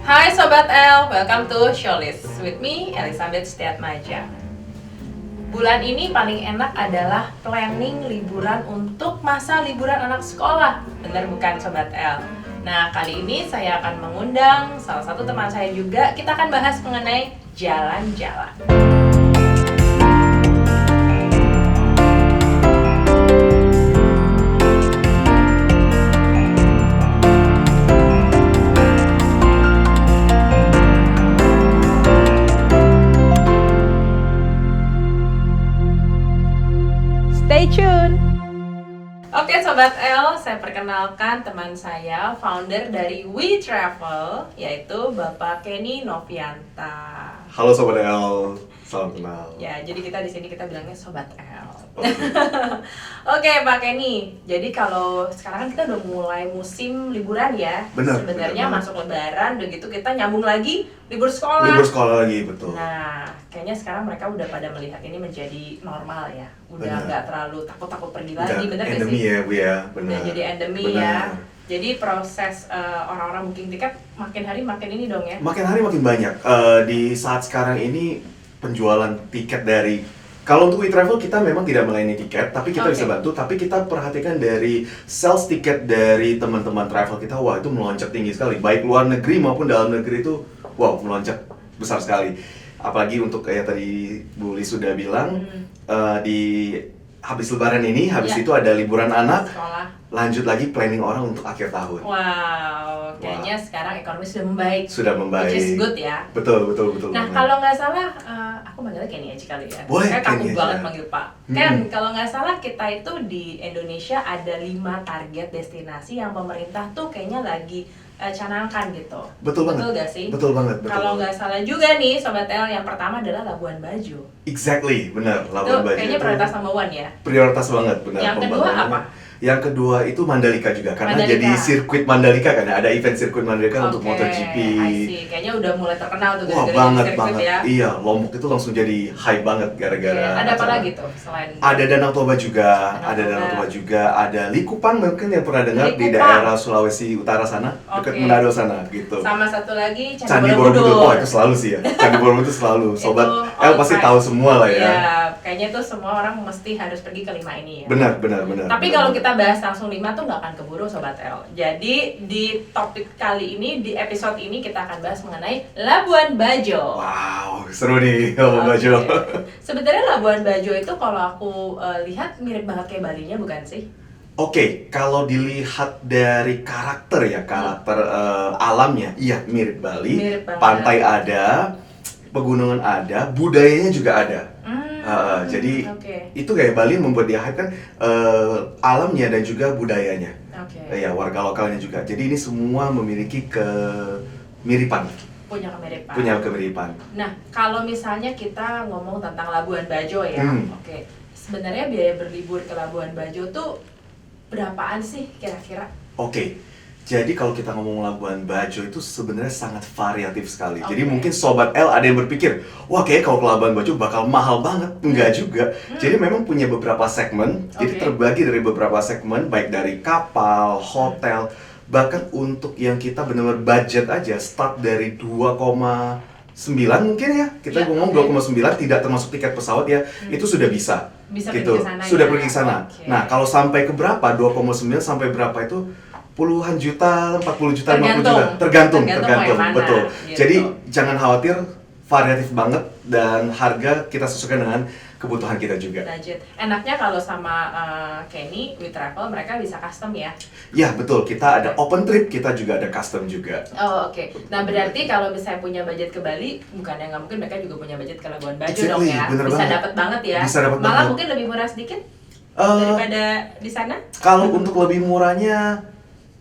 Hai Sobat L, welcome to Showlist with me, Elizabeth Setiatmaja. Bulan ini paling enak adalah planning liburan untuk masa liburan anak sekolah. Bener bukan Sobat L? Nah, kali ini saya akan mengundang salah satu teman saya juga. Kita akan bahas mengenai jalan-jalan. Stay tune. Oke Sobat L, saya perkenalkan teman saya, founder dari We Travel, yaitu Bapak Kenny Novianta. Halo Sobat L, salam kenal. Ya, jadi kita di sini kita bilangnya Sobat L. Oke. Oke Pak Kenny, jadi kalau sekarang kan kita udah mulai musim liburan ya. Benar, Sebenarnya benar. masuk Lebaran, udah gitu kita nyambung lagi libur sekolah. Libur sekolah lagi, betul. Nah, kayaknya sekarang mereka udah pada melihat ini menjadi normal ya. Udah Benar. nggak terlalu takut-takut pergi Udah lagi, bener nggak endemi sih? ya Bu ya, benar. Udah jadi endemi Benar. ya. Jadi proses orang-orang booking tiket makin hari makin ini dong ya. Makin hari makin banyak. Di saat sekarang ini penjualan tiket dari, kalau untuk WeTravel kita memang tidak melayani tiket, tapi kita Oke. bisa bantu. Tapi kita perhatikan dari sales tiket dari teman-teman travel kita, wah itu melonjak tinggi sekali. Baik luar negeri maupun dalam negeri itu, wow melonjak besar sekali. Apalagi untuk kayak tadi Bu Lis sudah bilang, di habis Lebaran ini, habis Ya. itu ada liburan anak, Sekolah. lanjut lagi planning orang untuk akhir tahun. Wow, kayaknya sekarang ekonomi sudah membaik. Sudah membaik. Which is good ya. Betul Nah, banget. kalau nggak salah, aku manggilnya Kenny aja kali ya. Boleh, Saya kaku Kenny aja. banget manggil Pak. Hmm. Ken, kalau nggak salah kita itu di Indonesia ada 5 target destinasi yang pemerintah tuh kayaknya lagi canangkan gitu. Betul banget. Betul nggak sih? Betul banget. Kalau nggak salah juga nih, Sobat L, yang pertama adalah Labuan Bajo. Exactly, benar. Itu Labuan Bajo kayaknya itu prioritas nomor 1 ya. prioritas banget, benar. Yang kedua pembangunannya. apa? Yang kedua itu Mandalika juga, karena Mandalika. jadi sirkuit Mandalika kan, ada event sirkuit Mandalika untuk Oke, MotoGP. I see. Kayaknya udah mulai terkenal tuh Wah gara-gara banget jadi sirkuit banget, ya. iya Lombok itu langsung jadi hype banget Oke, gara-gara. ada apa acara. lagi tuh selain Ada Danau Toba juga, Danau ada Toba. Danau Toba juga, ada Likupang mungkin yang pernah dengar di Likupang. daerah Sulawesi Utara sana, dekat Oke. Manado sana gitu. sama satu lagi Candi Borobudur, oh itu selalu sih ya. Candi Borobudur itu selalu. Sobat Itu El all pasti time. tahu semua lah ya. Iya, kayaknya tuh semua orang mesti harus pergi ke 5 ini ya. Benar. Tapi kalau kita bahas langsung 5 tuh nggak akan keburu Sobat L. Jadi di topik kali ini, di episode ini kita akan bahas mengenai Labuan Bajo. Wow, seru nih Labuan Bajo. Oke. Sebenarnya Labuan Bajo itu kalau aku lihat mirip banget kayak Balinya bukan sih? Oke, kalau dilihat dari karakter ya, karakter alamnya, iya mirip Bali. Mirip banget. Pantai ada, pegunungan ada, budayanya juga ada. Jadi oke. itu kayak Bali membuat dia hype kan, alamnya dan juga budayanya. Oke. Ya, warga lokalnya juga. Jadi ini semua memiliki kemiripan, Punya kemiripan. punya kemiripan. Nah, kalau misalnya kita ngomong tentang Labuan Bajo ya, oke. Sebenarnya biaya berlibur ke Labuan Bajo tuh berapaan sih kira-kira? Oke, jadi kalau kita ngomong Labuan Bajo itu sebenarnya sangat variatif sekali. Jadi Oke. mungkin Sobat L ada yang berpikir, wah kayak kalau ke Labuan Bajo bakal mahal banget. Enggak juga. Jadi memang punya beberapa segmen, jadi Oke. terbagi dari beberapa segmen, baik dari kapal, hotel, bahkan untuk yang kita benar-benar budget aja, start dari 2,9 mungkin ya. Kita Ya, ngomong oke. 2,9 tidak termasuk tiket pesawat ya, itu sudah bisa. Bisa gitu. pergi ke sana Sudah ya? pergi ke sana. Oke. Nah, kalau sampai ke berapa? 2,9 sampai berapa itu puluhan juta, 40 juta, 50 juta. Tergantung Tergantung, mau yang mana, betul. gitu. Jadi jangan khawatir, variatif banget dan harga kita sesuaikan dengan kebutuhan kita juga. Budget. Enaknya kalau sama Kenny, We Travel, mereka bisa custom ya? Ya, betul. Kita ada open trip, kita juga ada custom juga. Oh, oke. Nah, berarti kalau misalnya punya budget ke Bali, bukannya nggak mungkin mereka juga punya budget ke Labuan Bajo dong Exactly, ya? bener Bisa banget. dapat banget ya? Bisa dapat Malah banget. mungkin lebih murah sedikit Eh, daripada di sana? Kalau untuk lebih murahnya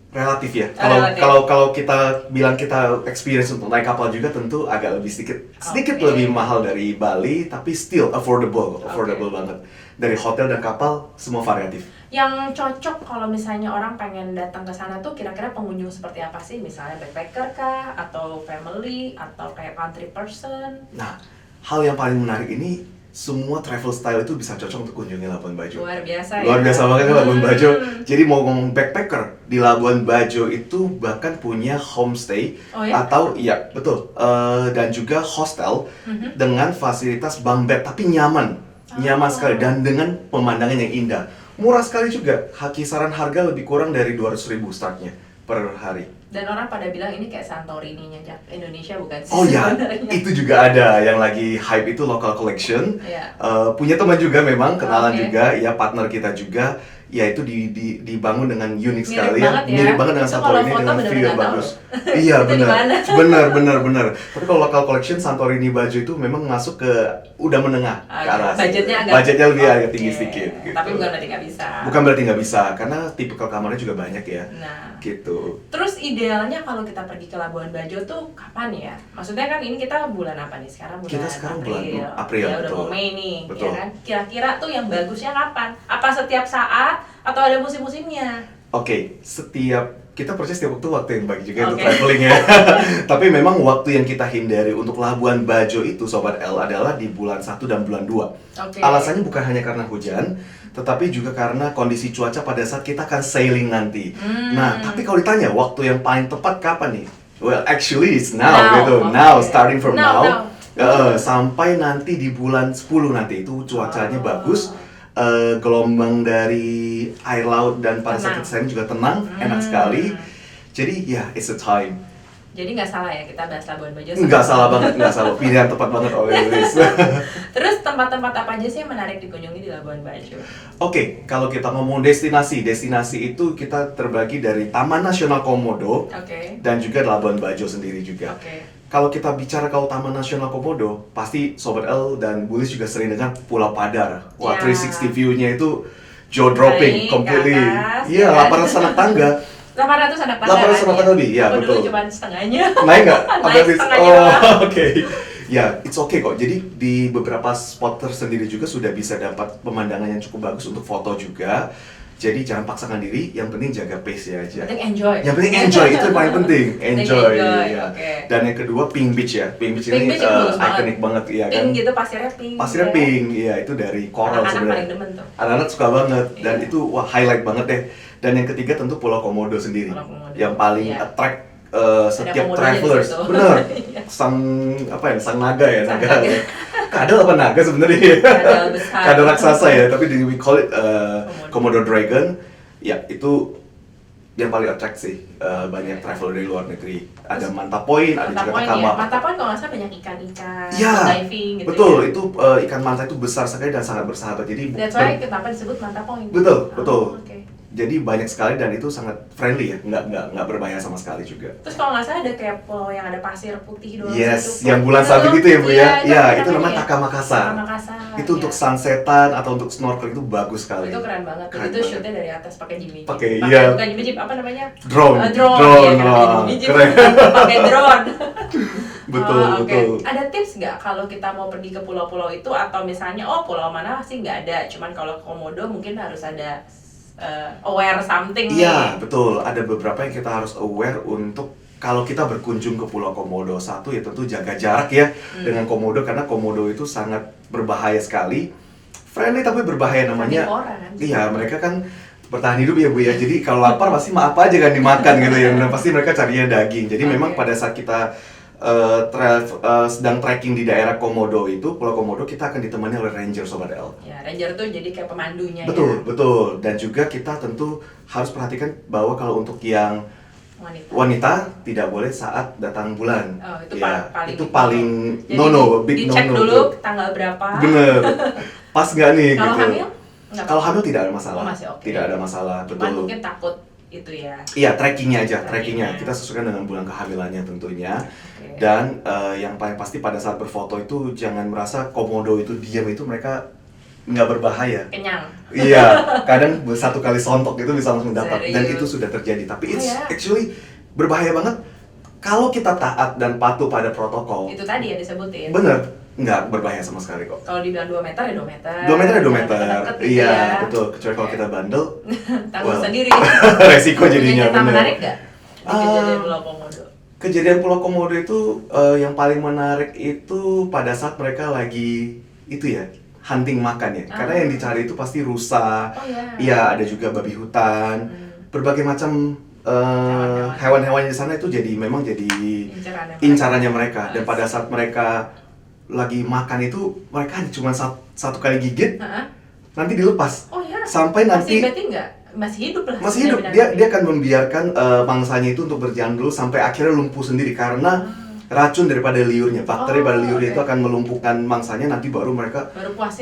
relatif ya. Relatif. Kalau kita bilang kita experience untuk naik kapal juga tentu agak lebih sedikit Oke. lebih mahal dari Bali, tapi still affordable banget. Dari hotel dan kapal semua variatif. Yang cocok kalau misalnya orang pengen datang ke sana tuh kira-kira pengunjung seperti apa sih? Misalnya backpacker kah? Atau family? Atau kayak country person? Nah, hal yang paling menarik ini semua travel style itu bisa cocok untuk kunjungi Labuan Bajo. Luar biasa Luar ya. biasa banget kan Labuan Bajo. Jadi mau ngomong backpacker di Labuan Bajo itu bahkan punya homestay Oh ya? atau iya betul dan juga hostel dengan fasilitas bunk bed tapi nyaman sekali dan dengan pemandangan yang indah. Murah sekali juga. Kisaran harga lebih kurang dari 200.000 startnya per hari. Dan orang pada bilang ini kayak Santorini-nya Indonesia bukan sih Oh ya, sebenarnya? itu juga ada yang lagi hype itu local collection. Iya. Punya teman juga memang, kenalan Oke. juga, ya partner kita juga. Ya itu dibangun dengan unik Mirip sekali banget ya. mirip banget dengan Itu Santorini kalau foto dengan view bener-bener yang nggak tahu bagus. loh. Iya Itu di mana? benar. Tapi kalau local collection Santorini Bajo itu memang masuk ke udah menengah ke arah. Budgetnya lebih agak Oke. tinggi sedikit. Gitu. Tapi bukan berarti nggak bisa. Bukan berarti nggak bisa, karena tipikal kamarnya juga banyak ya. Nah, Gitu. terus idealnya kalau kita pergi ke Labuan Bajo tuh kapan ya? Maksudnya kan ini kita bulan apa nih? Sekarang bulan Kita sekarang bulan April, Ya udah betul. mau Mei nih, Betul. ya kan? Kira-kira tuh yang bagusnya kapan? Apa setiap saat atau ada musim-musimnya? Oke, kita percaya setiap waktu yang baik juga untuk Oke. traveling ya. Tapi memang waktu yang kita hindari untuk Labuan Bajo itu Sobat L adalah di bulan 1 dan bulan 2. Oke. Alasannya bukan hanya karena hujan, tetapi juga karena kondisi cuaca pada saat kita akan sailing nanti. Nah, tapi kalau ditanya waktu yang paling tepat kapan nih? Well, actually it's now, gitu. Oke. Now, starting from Now. sampai nanti di bulan 10 nanti itu cuacanya Oh. bagus. Gelombang dari air laut dan pada saat Tenang. kita sailing juga tenang, enak sekali. Jadi ya, it's a time. Jadi nggak salah ya kita bahas Labuan Bajo. Nggak salah banget, nggak salah. Pilihan tepat banget oleh Lilis. Terus tempat-tempat apa aja sih yang menarik dikunjungi di Labuan Bajo? Oke, kalau kita ngomong destinasi itu kita terbagi dari Taman Nasional Komodo Oke. dan juga Labuan Bajo sendiri juga. Oke. Kalau kita bicara kalau Taman Nasional Komodo, pasti Sobat L dan Bulis juga sering dengar Pulau Padar. Wah, Ya. 360 view-nya itu jaw dropping, Naik ke completely. atas, Iya, ya kan? 800 anak tangga. 800 anak tangga. 800 anak tangga lebih, ya, Aku betul. dulu cuma setengahnya. Naik nggak? Naik setengahnya Oh, doang. oke. Ya, it's okay kok. Jadi di beberapa spot tersendiri juga sudah bisa dapat pemandangan yang cukup bagus untuk foto juga. Jadi jangan paksakan diri, yang penting jaga pace ya aja. Penting enjoy. Yang penting enjoy, itu yang paling penting. Enjoy. Ya. oke. Dan yang kedua Pink Beach ya. Pink Beach Pink ini Beach itu bagus banget. ikonik banget ya kan. Pink gitu, pasirnya pink. Pasirnya ya. pink, iya itu dari coral Anak-anak sebenarnya. paling demen tuh. Anak-anak suka banget dan Iya. itu wah highlight banget deh. Dan yang ketiga tentu Pulau Komodo sendiri. Pulau Komodo. Yang paling Iya. attract setiap komodonya di travelers. situ. Bener. Iya. Sang naga ya, Sang naga. naga. Kadal apa naga sebenarnya? Kadal besar. Kadal raksasa ya, tapi we call it Komodo. Komodo Dragon. Ya, itu yang paling attract sih banyak traveler dari luar negeri. Ada Manta Point, ada Manta juga Point Takama. ya. Manta Point kalau nggak salah banyak ikan-ikan, Ya, diving gitu betul. ya. Itu ikan manta itu besar sekali dan sangat bersahabat. Jadi That's why kenapa disebut Manta Point. Betul, betul. Oh, oke. Jadi banyak sekali dan itu sangat friendly ya, nggak berbahaya sama sekali juga. Terus kalau nggak salah ada kayak pulau yang ada pasir putih doang. Yes, situ. yang bulan sabit itu ya Bu ya. Iya, itu namanya ya? Takamakasa. Takamakasa. Itu untuk ya. sunsetan atau untuk snorkeling itu bagus sekali. Itu keren banget. Keren Itu banget. shootnya dari atas pakai Jimmy Jeep. Pakai, iya. Bukan Jimmy Jeep, apa namanya? Drone, Drone. drone, Iya, kenapa wah, Jimmy Jeep? keren. Pakai drone. Betul, Oh, oke. betul. Ada tips nggak kalau kita mau pergi ke pulau-pulau itu atau misalnya pulau mana sih nggak ada, cuman kalau Komodo mungkin harus ada aware something Iya, nih. betul. Ada beberapa yang kita harus aware untuk kalau kita berkunjung ke Pulau Komodo. Satu ya tentu jaga jarak ya dengan Komodo karena Komodo itu sangat berbahaya sekali. Friendly tapi berbahaya namanya. Karnivora kan? Iya, mereka kan bertahan hidup ya Bu ya. Jadi kalau lapar pasti apa aja kan dimakan gitu ya. Dan pasti mereka carinya daging. Jadi memang Oke. pada saat kita sedang trekking di daerah Komodo itu, Pulau Komodo, kita akan ditemani oleh ranger Sobat L. Ya, ranger tuh jadi kayak pemandunya Betul, ya. betul. Dan juga kita tentu harus perhatikan bahwa kalau untuk yang Wanita. wanita tidak boleh saat datang bulan. Oh, itu Ya, paling itu paling Jadi big dicek no-no dulu tuh. tanggal berapa. Bener. Pas nggak nih Kalau gitu. hamil? Nggak Kalau apa-apa. hamil tidak ada masalah. Oh, masih oke. Tidak ada masalah, Cuman betul. mungkin takut itu ya. Iya, trackingnya aja, trackingnya. Trackingnya. Kita sesuaikan dengan bulan kehamilannya tentunya. Oke. Dan yang paling pasti pada saat berfoto itu jangan merasa Komodo itu diam, itu mereka nggak berbahaya. Kenyang. Iya, kadang satu kali sontok itu bisa langsung dapat dan Serius? itu sudah terjadi. Tapi Oh, it's ya? actually berbahaya banget kalau kita taat dan patuh pada protokol. Itu tadi yang disebutin. Bener, nggak berbahaya sama sekali kok. Kalau dibilang 2 meter ya 2 meter. 2 meter ya 2 Jangan meter. deket-deket gitu Iya, ya. betul. Kecuali kalau kita bandel, Tanggung well, sendiri. resiko jadinya Punya cerita bener. menarik nggak? Di Ah. kejadian Pulau Komodo. Kejadian Pulau Komodo itu yang paling menarik itu pada saat mereka lagi itu ya, hunting makan ya. Karena yang dicari itu pasti rusa, Oh ya. iya ada juga babi hutan, berbagai macam hewan-hewan di sana itu memang jadi incarannya mereka. Dan pada saat mereka lagi makan itu mereka hanya cuma satu kali gigit, nanti dilepas. Oh ya. Sampai nanti berarti nggak masih hidup lah. Masih hidup. Dia akan membiarkan mangsanya itu untuk berjalan dulu sampai akhirnya lumpuh sendiri karena racun daripada liurnya, bakteri pada liurnya itu akan melumpuhkan mangsanya, nanti baru mereka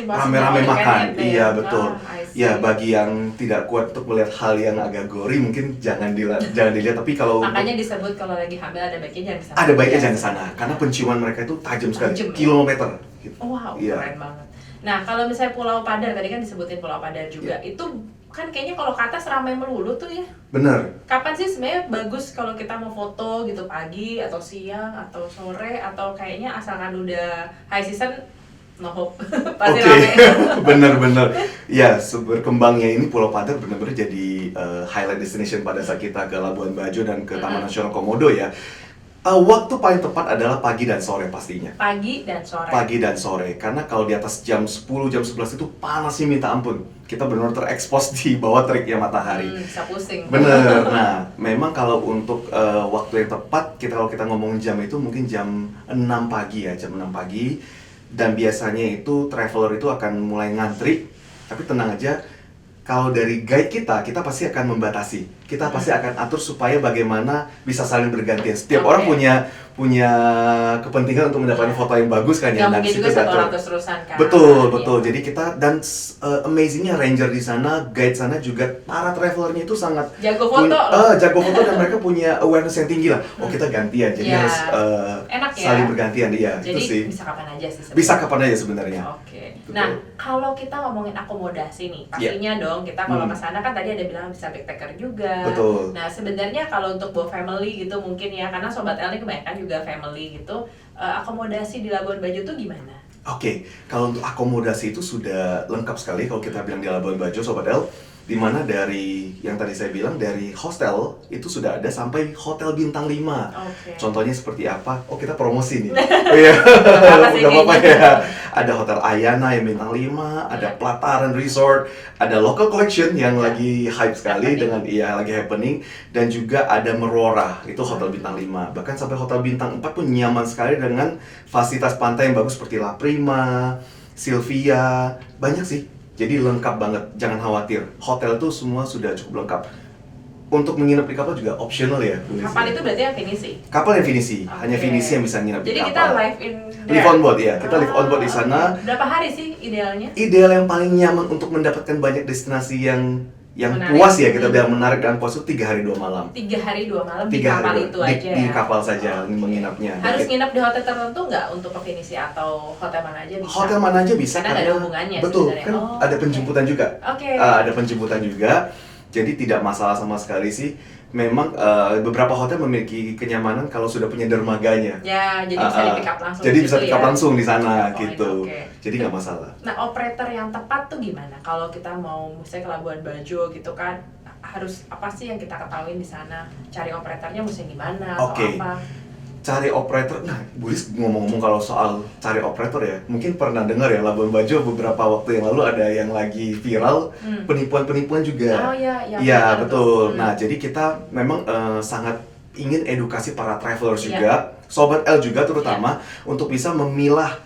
rame-rame makan. Iya betul. Ya bagi yang tidak kuat untuk melihat hal yang agak gori mungkin jangan dilihat. Tapi kalau makanya disebut kalau lagi hamil ada baiknya jangan kesana. Ada baiknya jangan kesana karena penciuman mereka itu tajam sekali, kilometer. Gitu. Oh, wow, keren banget. Nah kalau misalnya Pulau Padar tadi kan disebutin Pulau Padar juga, itu kan kayaknya kalau ke atas ramai melulu tuh ya. Bener. Kapan sih sebenarnya bagus kalau kita mau foto gitu, pagi atau siang atau sore, atau kayaknya asalkan udah high season no hope pasti ramai. Bener. Ya, berkembangnya ini Pulau Padar bener-bener jadi highlight destination pada saat kita ke Labuan Bajo dan ke Taman Nasional Komodo ya. Waktu paling tepat adalah pagi dan sore pastinya. Pagi dan sore. Karena kalau di atas jam 10, jam 11 itu panasnya minta ampun. Kita benar-benar terekspos di bawah teriknya matahari. Bisa pusing. Bener. Nah, memang kalau untuk waktu yang tepat, kalau kita ngomong jam itu mungkin jam 6 pagi ya, jam 6 pagi. Dan biasanya itu traveler itu akan mulai ngantri. Tapi tenang aja, kalau dari guide kita pasti akan membatasi. Kita pasti akan atur supaya bagaimana bisa saling bergantian. Setiap orang punya kepentingan untuk mendapatkan foto yang bagus kan ya. Gak mungkin juga satu orang terus-terusan kan. Betul. Jadi kita dan amazingnya ranger di sana, guide sana juga para travelernya itu sangat jago foto. Jago foto dan mereka punya awareness yang tinggi lah. Oh kita gantian, jadi harus enak ya? saling bergantian. Iya. Jadi itu sih. bisa kapan aja sih sebenarnya. Bisa kapan aja sebenarnya. Oke. Nah kalau kita ngomongin akomodasi nih, pastinya dong kita kalau ke sana kan tadi ada bilang bisa backpacker juga. Betul. Nah sebenarnya kalau untuk bawa family gitu mungkin ya, karena Sobat L ini kebanyakan juga family gitu, akomodasi di Labuan Bajo tuh gimana? Oke, kalau untuk akomodasi itu sudah lengkap sekali kalau kita bilang di Labuan Bajo, Sobat L. Dimana dari yang tadi saya bilang dari hostel itu sudah ada sampai hotel bintang 5. Contohnya seperti apa? Oh kita promosi nih. Oh iya. Gak apa-apa ya. Ada hotel Ayana yang bintang 5, ada Plataran Resort, ada Local Collection yang lagi hype sekali dengan lagi happening, dan juga ada Merora, itu hotel bintang 5. Bahkan sampai hotel bintang 4 pun nyaman sekali dengan fasilitas pantai yang bagus seperti La Prima, Sylvia, banyak sih. Jadi lengkap banget, jangan khawatir. Hotel itu semua sudah cukup lengkap. Untuk menginap di kapal juga optional ya. Kapal itu berarti yang finisi? Kapal yang finisi, hanya finisi yang bisa nginap di kapal. Jadi kita live in there? Live on board ya, kita live on board di sana. Berapa hari sih idealnya? Ideal yang paling nyaman untuk mendapatkan banyak destinasi yang puas ya, kita bilang menarik dan puas itu 3 hari 2 malam. 3 hari 2 malam di kapal itu aja di kapal saja menginapnya. Harus nginap di hotel tertentu nggak untuk definisi, atau hotel mana aja bisa? Hotel mana aja bisa karena nggak ada hubungannya. Betul, kan ada penjemputan juga. Ada penjemputan juga, jadi tidak masalah sama sekali sih. Memang beberapa hotel memiliki kenyamanan kalau sudah punya dermaganya. Ya, jadi bisa di pick up langsung. Jadi bisa pick up langsung di sana gitu. Jadi nggak masalah. Nah, operator yang tepat tuh gimana? Kalau kita mau misalnya ke Labuan Bajo gitu kan, harus apa sih yang kita ketahui di sana? Cari operatornya mesti gimana atau apa? Cari operator, nah Bulis ngomong-ngomong kalau soal cari operator ya, mungkin pernah dengar ya Labuan Bajo beberapa waktu yang lalu ada yang lagi viral, penipuan-penipuan juga. Oh iya, iya betul. Nah jadi kita memang sangat ingin edukasi para travelers juga, Sobat L juga terutama, untuk bisa memilah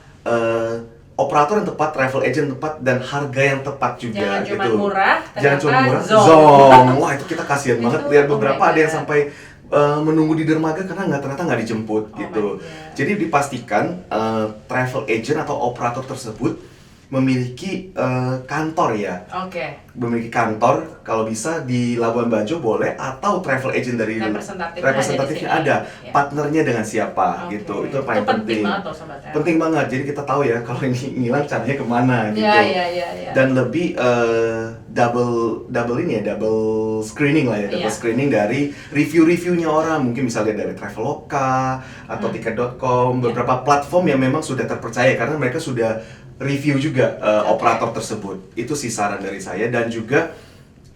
operator yang tepat, travel agent yang tepat, dan harga yang tepat juga. Jangan cuma murah, jangan cuma murah, zong. Wah itu kita kasihan banget lihat beberapa ada yang sampai menunggu di dermaga karena ternyata nggak dijemput gitu. Jadi dipastikan travel agent atau operator tersebut memiliki kantor ya. Memiliki kantor, kalau bisa di Labuan Bajo boleh, atau travel agent dari representatifnya ada, partnernya dengan siapa gitu. Itu paling penting. Penting banget. Jadi kita tahu ya kalau ini ngilang caranya kemana gitu. Dan lebih double screening lah ya, double screening dari review-reviewnya orang. Mungkin bisa lihat dari Traveloka atau tiket.com, beberapa platform yang memang sudah terpercaya karena mereka sudah review juga operator tersebut. Itu sih saran dari saya. Dan juga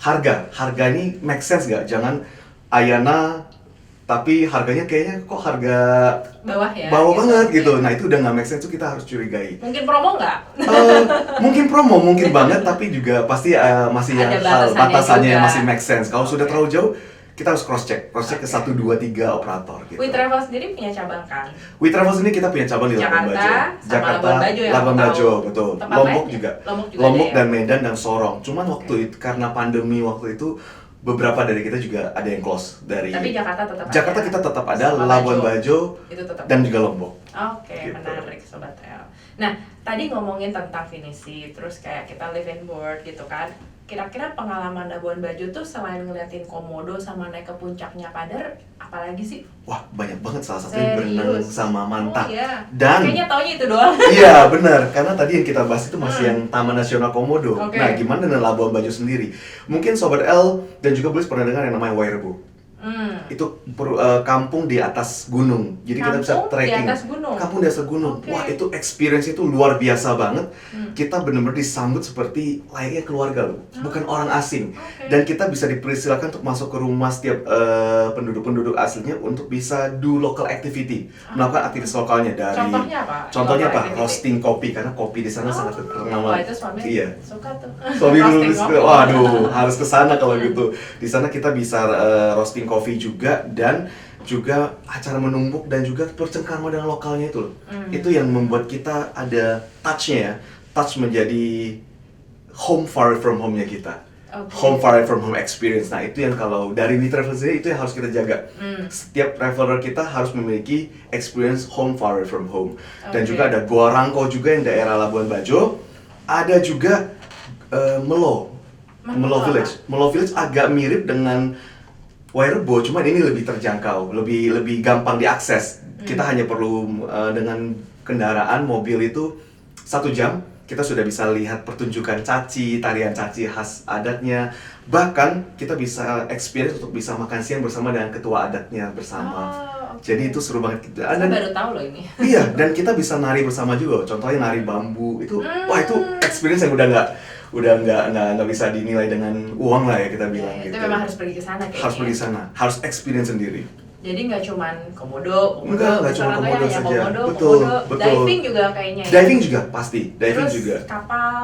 harga ini make sense nggak? Jangan Ayana tapi harganya kayaknya kok harga Bawah ya. bawah banget Oke. gitu. Nah itu udah nggak make sense, itu kita harus curigai. Mungkin promo nggak? Mungkin promo, mungkin banget, tapi juga pasti masih Ada yang batasannya batasannya yang juga. masih make sense. Kalau sudah Oke. terlalu jauh, kita harus cross check ke 1, 2, 3 operator gitu. We Travel sendiri punya cabang kan? We Travel ini kita punya cabang di Labuan Jakarta, Bajo, sama Labuan Bajo yang Labuan aku Bajo, tahu. betul. Tempat Lombok lain? juga, Lombok juga Lombok ada ya? dan Medan dan Sorong. Cuman Oke. waktu itu karena pandemi waktu itu beberapa dari kita juga ada yang close dari. Tapi Jakarta tetap ada. Jakarta kita tetap ada, Sama Labuan Bajo itu tetap. dan juga Lombok. Oke, Gitu. menarik Sobat L. Nah, tadi ngomongin tentang finisi, terus kayak kita live and board gitu kan. Kira-kira pengalaman Labuan Bajo tuh selain ngeliatin komodo sama naik ke puncaknya Padar, apalagi sih? Wah banyak banget, salah satunya berenang Serius? sama manta. Oh iya. Dan Kayaknya taunya itu doang. iya benar, karena tadi yang kita bahas itu masih yang Taman Nasional Komodo. Oke. Nah gimana dengan Labuan Bajo sendiri? Mungkin Sobat L dan juga Bulis pernah dengar yang namanya Wairebo. Itu kampung di atas gunung, jadi kita bisa Kampung di trekking. atas gunung? Kampung di atas gunung. Oke. Wah itu experience itu luar biasa banget. Kita benar-benar disambut seperti layaknya keluarga loh, bukan orang asing. Oke. Dan kita bisa dipersilakan untuk masuk ke rumah setiap penduduk-penduduk aslinya untuk bisa do local activity, melakukan aktivitas lokalnya dari. Contohnya apa? Contohnya Local apa? activity. Roasting kopi, karena kopi di sana sangat terkenal. Wah itu suami Iya. suka tuh. Suami dulu, Roasting kopi. waduh, harus ke sana kalau gitu. Di sana kita bisa roasting coffee juga, dan juga acara menumbuk dan juga bercengkrama dengan lokalnya itu loh. Itu yang membuat kita ada touch-nya ya, touch menjadi home far from home-nya kita. Oke. Home far from home experience. Nah itu yang kalau dari We Travel sendiri itu yang harus kita jaga. Setiap traveler kita harus memiliki experience home far from home. Dan Oke. juga ada Goa Rangko juga yang daerah Labuan Bajo. Ada juga Melo Melo Village. Melo Village agak mirip dengan Wairebo, cuman ini lebih terjangkau, lebih gampang diakses. Kita hanya perlu dengan kendaraan mobil itu 1 jam, kita sudah bisa lihat pertunjukan caci, tarian caci khas adatnya. Bahkan kita bisa experience untuk bisa makan siang bersama dengan ketua adatnya bersama. Oh, oke. Jadi itu seru banget. Saya baru tahu loh ini. Iya, dan kita bisa nari bersama juga. Contohnya nari bambu itu, wah itu experience yang udah nggak bisa dinilai dengan uang lah ya kita bilang Ya, gitu. itu memang harus pergi ke sana kayaknya. Harus pergi sana, harus experience sendiri. Jadi nggak cuman komodo, Enggak cuma misalnya komodo hanya saja. komodo, Betul, komodo. betul. Diving juga kayaknya ya. Diving juga pasti, diving Terus juga. kapal,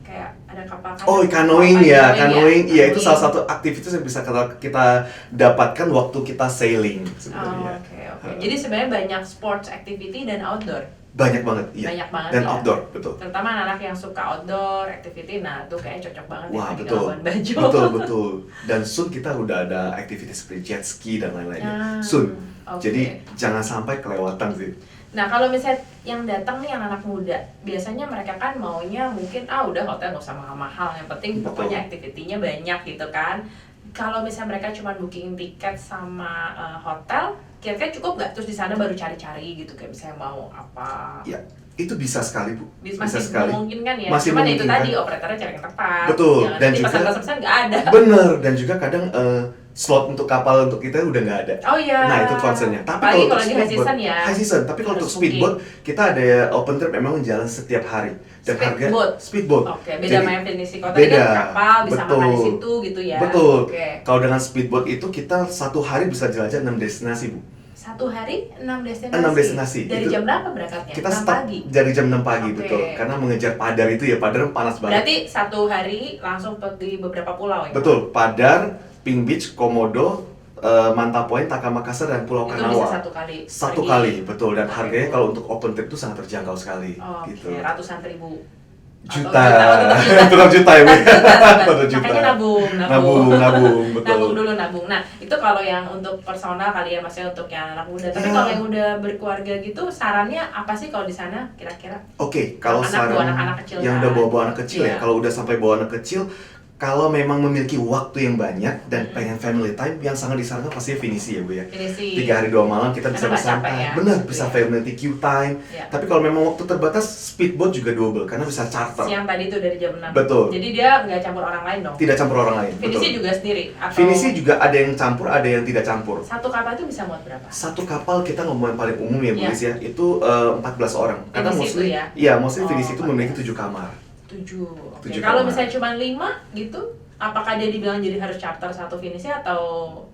kayak ada kapal kayak Oh, canoeing ya, canoeing. Iya, itu salah satu aktivitas yang bisa kita dapatkan waktu kita sailing Oh, sebenarnya. oke. Jadi sebenarnya banyak sports activity dan outdoor. Banyak banget, iya. Banyak banget Dan ya. outdoor, betul. Terutama anak-anak yang suka outdoor activity, nah itu kayaknya cocok banget Wah, ya di betul. Labuan Bajo. Betul. Dan soon kita udah ada aktivitas seperti jet ski dan lain-lainnya. Ah, Soon. oke. Jadi jangan sampai kelewatan sih. Nah kalau misalnya yang datang nih anak-anak muda, biasanya mereka kan maunya mungkin udah hotel nggak usah mahal-mahal, yang penting Betul. pokoknya aktivitinya banyak gitu kan. Kalau misalnya mereka cuma booking tiket sama hotel, kira-kira cukup nggak? Terus di sana baru cari-cari gitu kayak misalnya mau apa? Ya, itu bisa sekali, Bu. Masih memungkinkan ya. Masih Cuman itu memungkinkan. tadi operatornya cari yang tepat. Betul, Jangan dan nanti juga- pesan-pesan nggak ada. Bener, dan juga kadang slot untuk kapal untuk kita udah nggak ada. Oh iya. Nah itu concernnya. Tapi Apalagi untuk kalau di high speedboat- season ya. high season. Tapi kalau Harus untuk speedboat, kita ada open trip memang jalan setiap hari. Dan Speedboat? speedboat. Oke, beda Jadi, sama yang finisi. Kalau tadi kan kapal bisa makan di situ gitu ya. Betul. Oke. Kalau dengan speedboat itu kita 1 hari bisa jelajah 6 destinasi, Bu. 1 hari 6 destinasi. 6 destinasi. Dari Itu- jam berapa berangkatnya? Kita 6 start pagi. dari jam 6 pagi, Oke. betul. Karena mengejar Padar itu ya, Padar panas banget. Berarti 1 hari langsung pergi beberapa pulau ya? Betul, Padar, Pink Beach, Komodo, Manta Point, Taka Makassar, dan Pulau Itu Kanawa. bisa 1 kali. Satu pergi. kali, betul. Dan Oke. harganya kalau untuk open trip itu sangat terjangkau sekali. Oke, Gitu. ratusan ribu. Juta. Atau juta. Tetap juta ya, Bu. Tetap juta. Makanya nabung, Nabung, betul. Nabung dulu nabung. Nah, itu kalau yang untuk personal kali ya, maksudnya untuk yang anak muda. Tapi Ya. kalau yang udah berkeluarga gitu, sarannya apa sih kalau di sana kira-kira? Oke, kalau Anak bawa saran anak-anak kecil yang kan? udah bawa anak kecil Iya. ya, kalau udah sampai bawa anak kecil, kalau memang memiliki waktu yang banyak dan pengen family time, yang sangat disarankan pasti finisi ya, Bu ya. Finisi. 3 hari 2 malam kita bisa Karena nggak capek bersantai. ya. Benar, bisa Iya. family Q time. Iya. Tapi kalau memang waktu terbatas, speedboat juga doable karena bisa charter. Siang tadi tuh dari jam 6. Betul. Jadi dia nggak campur orang lain dong. Tidak campur orang lain. Finisi betul. juga sendiri atau Finisi juga ada yang campur, ada yang tidak campur. satu kapal itu bisa muat berapa? Satu kapal kita ngomong yang paling umum ya, Bu Iya. Lis ya, itu 14 orang. Karena Finisi mostly, itu ya? iya, mostly Oh, Finisi itu 14. memiliki 7 kamar. 7. Oke. 7 Kalau kamar. misalnya cuma 5 gitu? Apakah dia dibilang jadi harus charter satu finishnya atau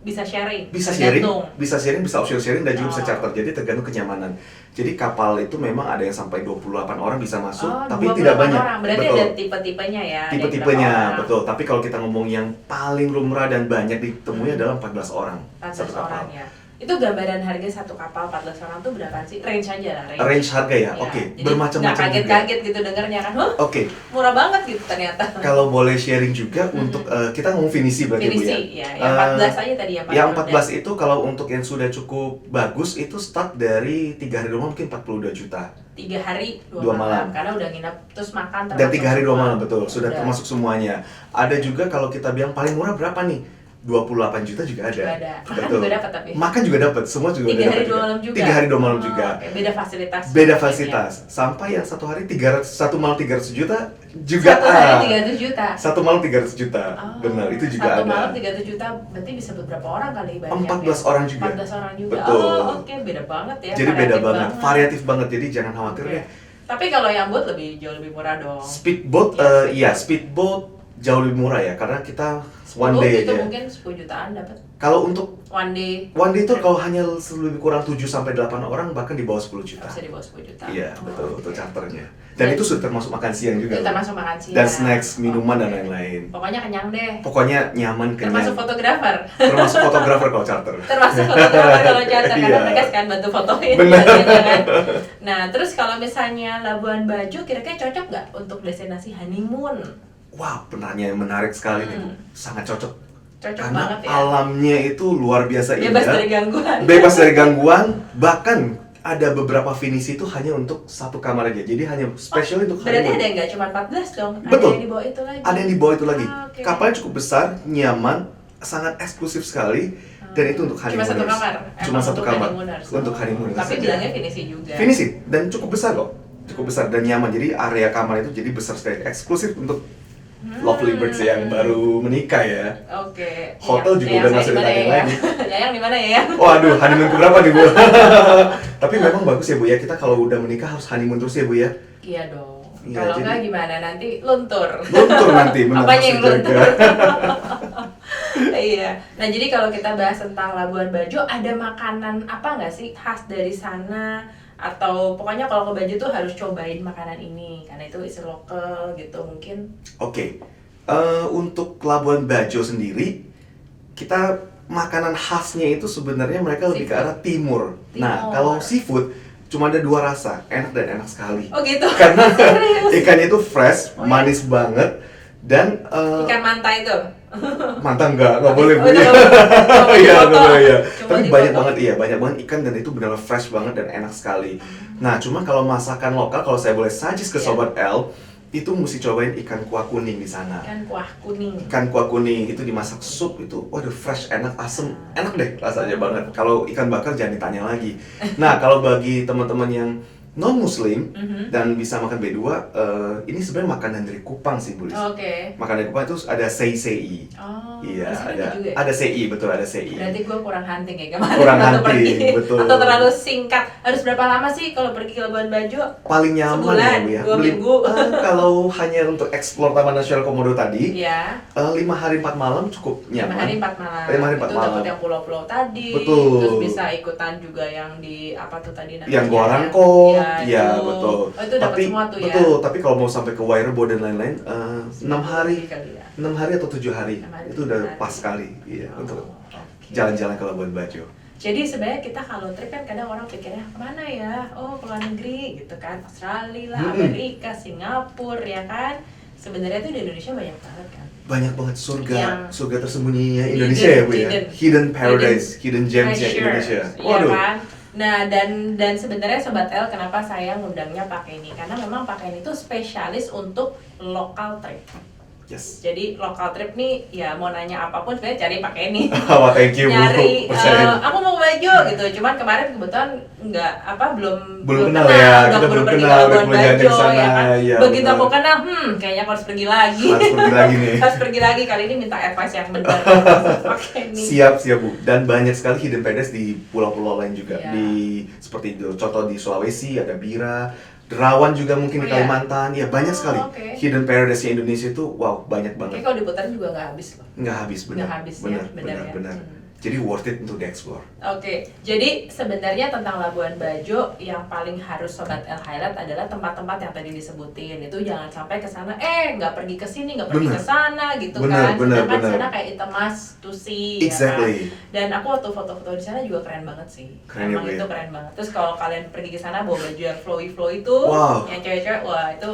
bisa sharing? Bisa sharing, Tergantung. bisa option sharing dan juga bisa Oh. charter. Jadi tergantung kenyamanan. Jadi kapal itu memang ada yang sampai 28 orang bisa masuk, Oh, tapi 28 tidak banyak. orang. Berarti Betul. ada tipe-tipenya ya. ada Tipe-tipenya, berapa orang? betul. Tapi kalau kita ngomong yang paling lumrah dan banyak ditemui adalah 14 orang 14 satu kapal. orang ya. Itu gambaran harga satu kapal 14 orang tuh berapa sih? Range aja lah, Range harga ya, Iya. oke. Jadi Bermacam-macam nggak juga. kaget-kaget gitu dengarnya kan, huh? Oke, Murah banget gitu ternyata. kalau boleh sharing juga untuk kita ngomong finisi berarti Bu ya. Finisi, ya. Yang 14 aja tadi ya, Pak. Yang 14 itu kalau untuk yang sudah cukup bagus itu start dari 3 hari 2 malam mungkin 42 juta. 3 hari 2 Dua malam. Karena udah nginep terus makan Dan termasuk 3 hari 2 semua. malam betul, sudah Udah. termasuk semuanya. Ada juga kalau kita bilang paling murah berapa nih? 28 juta juga ada. Juga ada. Makan Betul. juga dapat tapi. Makan juga dapat, semua juga 3 udah hari dapat 2 malam juga. 3 hari 2 malam Oh, juga. oke. Beda fasilitas. Beda fasilitas. Sampai yang satu hari 300, satu malam 300 juta juga Satu hari 300 juta. Satu malam 300 juta. Oh, Benar, itu juga satu ada. malam 300 juta berarti bisa beberapa orang kali banyak 14 ya? orang juga. 14 orang juga. Betul. Oh, oke, beda banget ya. Jadi beda variatif banget, variatif banget. Jadi jangan khawatir Oke. deh. Tapi kalau yang boat jauh lebih murah dong. Speedboat, Iya. speedboat jauh lebih murah ya, karena kita one 10 day itu aja. mungkin 10 jutaan dapat. Kalau untuk One day. one day itu kalau hanya lebih kurang 7 sampai 8 orang bahkan di bawah 10 juta. Bisa di bawah 10 juta. Iya, Oh, betul, untuk oke. charternya. Dan itu sudah termasuk makan siang juga. Itu loh. termasuk makan siang. Dan snacks, minuman dan Oke. lain-lain. Pokoknya kenyang deh. Pokoknya nyaman, Termasuk kenyang. fotografer. Termasuk fotografer kalau charter. Termasuk fotografer kalau charter karena Iya. mereka kan bantu fotoin. Benar. biasanya kan. Nah, terus kalau misalnya Labuan Bajo kira-kira cocok nggak untuk destinasi honeymoon? Wah, pertanyaan yang menarik sekali nih, Bu. Sangat cocok. Cocok Karena banget ya. alamnya itu luar biasa Bebas indah. dari gangguan. Bebas dari gangguan, bahkan ada beberapa finisi itu hanya untuk satu kamar aja. Jadi hanya spesial untuk Berarti honeymoon. ada yang nggak cuma 14 dong? Betul. Ada yang di bawah itu lagi? Ada yang di bawah itu lagi. Ah, oke. Kapalnya cukup besar, nyaman, sangat eksklusif sekali, dan itu untuk Cuma honeymooners. satu kamar? Cuma Emang satu untuk kamar. honeymooners. Untuk honeymooners Tapi saja. bilangnya finisi juga. Finisi, dan cukup besar kok. Cukup besar dan nyaman. Jadi area kamar itu jadi besar sekali. Eksklusif untuk lovely birds yang baru menikah ya. Oke. Hotel juga Yang udah nggak saya di mana usah ya? ditanya Yang di mana ya? Oh aduh, honeymoon berapa nih Bu? Tapi memang bagus ya Bu ya, kita kalau udah menikah harus honeymoon terus ya Bu ya. Iya dong. Iya, Kalau jadi- nggak gimana nanti luntur. Luntur nanti, benar Apanya harus yang luntur? dijaga. Iya. Nah jadi kalau kita bahas tentang Labuan Bajo, ada makanan apa nggak sih khas dari sana? Atau pokoknya kalau ke Bajo tuh harus cobain makanan ini karena itu is local gitu mungkin. Oke, untuk Labuan Bajo sendiri, kita makanan khasnya itu sebenarnya mereka lebih ke Seafood. arah timur. Nah, Timur. kalau seafood cuma ada dua rasa, enak dan enak sekali. Oh gitu. Karena Serius? ikannya itu fresh, Oh, iya. manis banget, dan Ikan manta itu. mantap nggak boleh Oh, Bu. itu nggak boleh. Cuma Iya, dipoto. nggak boleh ya. Cuma Tapi dipoto. banyak banget banyak banget ikan dan itu benar fresh banget dan enak sekali. Nah, cuma kalau masakan lokal, kalau saya boleh suggest ke Iya. Sobat L, itu mesti cobain ikan kuah kuning di sana. Ikan kuah kuning. Ikan kuah kuning itu dimasak sup itu, waduh fresh, enak, asem, enak deh rasanya banget. Kalau ikan bakar jangan ditanya lagi. Nah, kalau bagi teman-teman yang non muslim Mhm. dan bisa makan B2, ini sebenarnya makanan dari Kupang sih, Bu Lis. Oke. Makanan dari Kupang itu ada sei. Oh, Iya, di sini ada juga ya? ada sei, betul ada sei. Berarti gue kurang hunting ya kemarin Kurang waktu hunting, pergi. betul. Atau terlalu singkat. Harus berapa lama sih kalau pergi ke Labuan Bajo? Paling nyaman Sebulan, ya, Bu ya. 2 minggu. Kalau hanya untuk explore Taman Nasional Komodo tadi, Iya. 5 hari 4 malam cukup 5 nyaman. hari 4 malam. 5 hari 4 Itu malam. dapat yang pulau-pulau tadi. Betul. Terus bisa ikutan juga yang di apa tuh tadi namanya? Yang Goa Rangkong, iya itu. betul. Oh, itu dapat semua tuh ya. Betul, tapi kalau mau sampai ke Wairebo dan lain-lain, 6 hari, Kali ya. 6 hari atau 7 hari, 6 hari, itu udah 7 hari. pas sekali, iya, Oh, untuk oke. jalan-jalan ke Labuan Bajo. Jadi sebenarnya kita kalau trip kan kadang orang pikirnya kemana ya? Oh ke luar negeri gitu kan, Australia lah, Mm-mm. Amerika, Singapura ya kan. Sebenarnya tuh di Indonesia banyak banget kan. Banyak banget surga, Yang surga tersembunyinya Indonesia ya Bu ya. Hidden paradise, hidden gems ya treasures, Indonesia. iya Waduh. kan? Nah dan sebenarnya Sobat L kenapa saya ngundangnya pakai ini? Karena memang pakai ini tuh spesialis untuk local trip. Yes. Jadi local trip nih ya mau nanya apapun sebenarnya cari pakai ini. Wah, thank you Bu. Nyari Percaya. aku mau baju gitu. Cuman kemarin kebetulan nggak Belum kenal ya, udah kita baru belum pergi ke kenal, udah Labuan mulai jalan Bajo ke sana, ya kan. iya, Begitu benar. aku kenal, kayaknya aku harus pergi lagi. Harus pergi lagi nih. Harus pergi lagi kali ini minta advice yang benar. Pakai ini. Siap Bu. Dan banyak sekali hidden paradise di pulau-pulau lain juga. Iya. Di seperti itu, contoh di Sulawesi ada Bira, Derawan juga mungkin di Oh, iya? Kalimantan, ya banyak sekali. Oke. Hidden paradise Indonesia itu wow banyak banget. Kayaknya kalau diputar juga nggak habis loh. Nggak habis benar. Nggak habis ya, benar, benar ya. benar. Jadi worth it untuk di-explore. Oke, jadi sebenarnya tentang Labuan Bajo yang paling harus Sobat L highlight adalah tempat-tempat yang tadi disebutin. Itu jangan sampai ke sana, nggak pergi ke sini, nggak pergi Benar. ke sana gitu Benar, kan. benar, Sedangkan benar. sana kayak Itemas, Tusi, Exactly. ya kan. Dan aku waktu foto-foto di sana juga keren banget sih. Keren Emang ya, Bu, itu ya? keren banget. Terus kalau kalian pergi ke sana bawa baju yang flowy itu, Wow. yang cewek-cewek, wah itu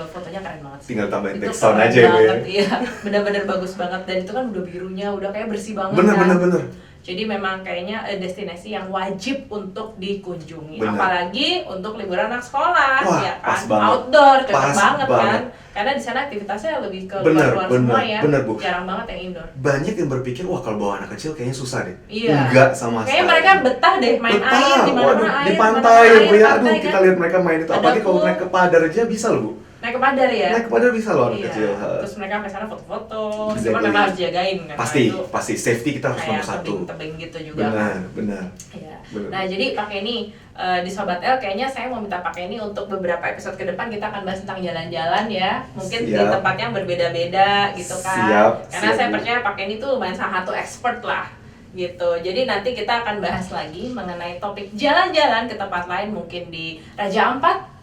fotonya keren banget sih. Tinggal tambahin Itu text sound keren aja ya, Bu, ya? banget, iya. Bener-bener bagus banget. Dan itu kan udah birunya, udah kayak bersih banget Benar, kan. benar, benar. Jadi memang kayaknya destinasi yang wajib untuk dikunjungi. Bener. Apalagi untuk liburan anak sekolah, Wah, ya kan? pas banget. Outdoor, cocok Pas banget kan? banget. Karena di sana aktivitasnya lebih ke Bener, luar-luar bener, semua ya. bener, Bu. Jarang banget yang indoor. Banyak yang berpikir wah kalau bawa anak kecil kayaknya susah deh. Iya. Enggak sama sekali. Kayaknya mereka betah deh main Betah. air di mana-mana Waduh, air. di mana-mana pantai ya, Bu ya. pantai, Aduh, kan? kita lihat mereka main itu. Ada Apalagi kalau pool. naik ke Padar aja bisa loh, Bu. Naik ke Padar ya? Naik ke Padar bisa loh anak Iya. kecil. Terus mereka sampai sana foto-foto. Cuma Exactly. memang harus jagain kan. Pasti, Itu pasti safety kita harus kayak nomor satu. tebing-tebing gitu juga kan. Benar, benar. Iya. Bener. Nah, jadi pakai ini di Sobat L kayaknya saya mau minta pakai ini untuk beberapa episode ke depan kita akan bahas tentang jalan-jalan ya. Mungkin di Siap. tempat yang berbeda-beda gitu kan. Siap, Karena siap, saya Bu. percaya pakai ini tuh lumayan salah satu expert lah gitu. Jadi nanti kita akan bahas lagi mengenai topik jalan-jalan ke tempat lain mungkin di Raja Ampat.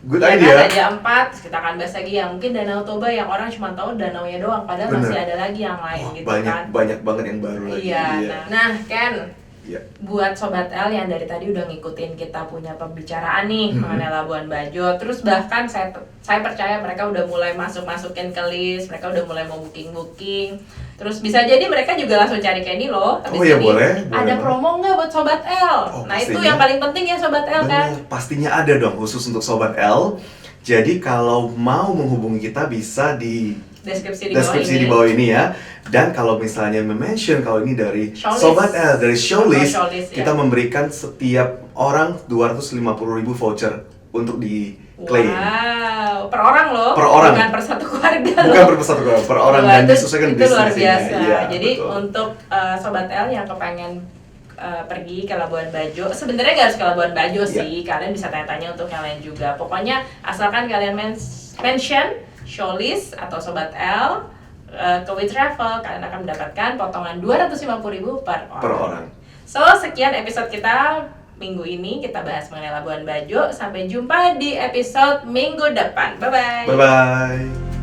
Good Ya kan, idea. Raja Ampat, terus kita akan bahas lagi yang mungkin Danau Toba yang orang cuma tahu danaunya doang, padahal Bener. masih ada lagi yang lain Wah, gitu banyak kan. banyak banget yang baru lagi. Iya. Nah, Ken, Iya. buat Sobat L yang dari tadi udah ngikutin kita punya pembicaraan nih mengenai Labuan Bajo, terus bahkan saya percaya mereka udah mulai masukin ke list, mereka udah mulai mau booking, terus bisa jadi mereka juga langsung cari Kenny loh. Oh iya, boleh, boleh ada banget. promo nggak buat Sobat L? Oh, Nah itu pastinya. yang paling penting ya Sobat L kan. Bener, pastinya ada dong khusus untuk Sobat L. Jadi kalau mau menghubungi kita bisa di Deskripsi di bawah ini ya. Dan kalau misalnya mention kalau ini dari Showlist. Sobat L, dari Showlist, Showlist, ya. kita memberikan setiap orang 250.000 voucher untuk di-claim. Wow, per orang loh, Per orang. bukan per satu keluarga Bukan loh. per satu keluarga, per orang Wah, dan itu disesuaikan luar destinasinya. biasa. Iya, Jadi betul. untuk Sobat L yang kepengen pergi ke Labuan Bajo, sebenarnya nggak harus ke Labuan Bajo Iya. sih, kalian bisa tanya-tanya untuk yang lain juga. Pokoknya asalkan kalian mention Showlist atau Sobat L ke We Travel, kalian akan mendapatkan potongan 250.000 per orang. Per orang. So, sekian episode kita minggu ini, kita bahas mengenai Labuan Bajo. Sampai jumpa di episode minggu depan. Bye-bye. Bye bye.